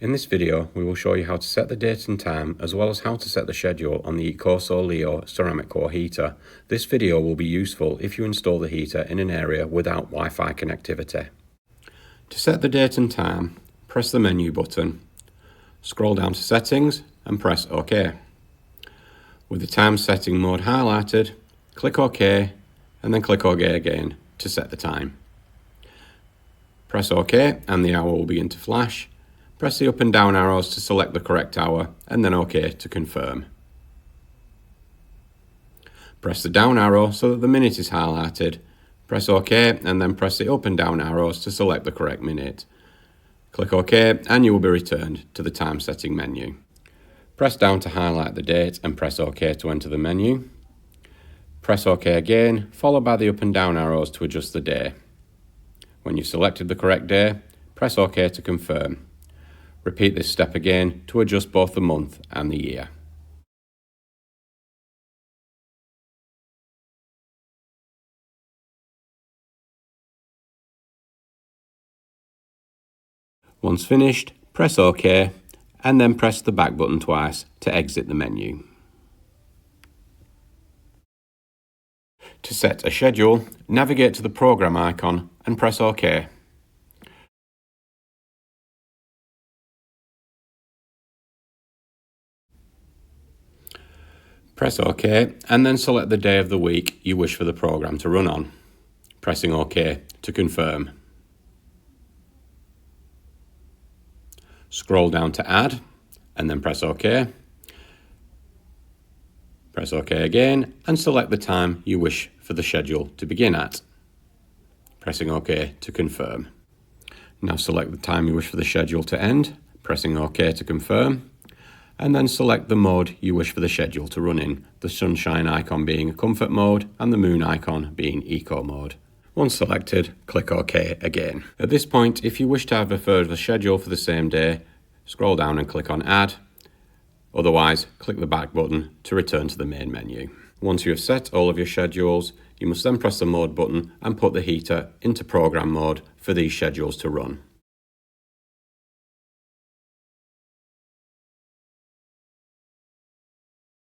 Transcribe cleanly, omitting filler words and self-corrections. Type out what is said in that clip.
In this video, we will show you how to set the date and time, as well as how to set the schedule on the ECOSO Leo ceramic core heater. This video will be useful if you install the heater in an area without Wi-Fi connectivity. To set the date and time, press the menu button, scroll down to settings and press OK. With the time setting mode highlighted, click OK and then click OK again to set the time. Press OK and the hour will begin to flash. Press the up and down arrows to select the correct hour and then OK to confirm. Press the down arrow so that the minute is highlighted. Press OK and then press the up and down arrows to select the correct minute. Click OK and you will be returned to the time setting menu. Press down to highlight the date and press OK to enter the menu. Press OK again, followed by the up and down arrows to adjust the day. When you've selected the correct day, press OK to confirm. Repeat this step again to adjust both the month and the year. Once finished, press OK and then press the back button twice to exit the menu. To set a schedule, navigate to the program icon and press OK. Press OK and then select the day of the week you wish for the program to run on, pressing OK to confirm. Scroll down to Add and then press OK. Press OK again and select the time you wish for the schedule to begin at, pressing OK to confirm. Now select the time you wish for the schedule to end, pressing OK to confirm, and then select the mode you wish for the schedule to run in, the sunshine icon being a comfort mode and the moon icon being eco mode. Once selected, click OK again. At this point, if you wish to have a further schedule for the same day, scroll down and click on Add. Otherwise, click the back button to return to the main menu. Once you have set all of your schedules, you must then press the mode button and put the heater into program mode for these schedules to run.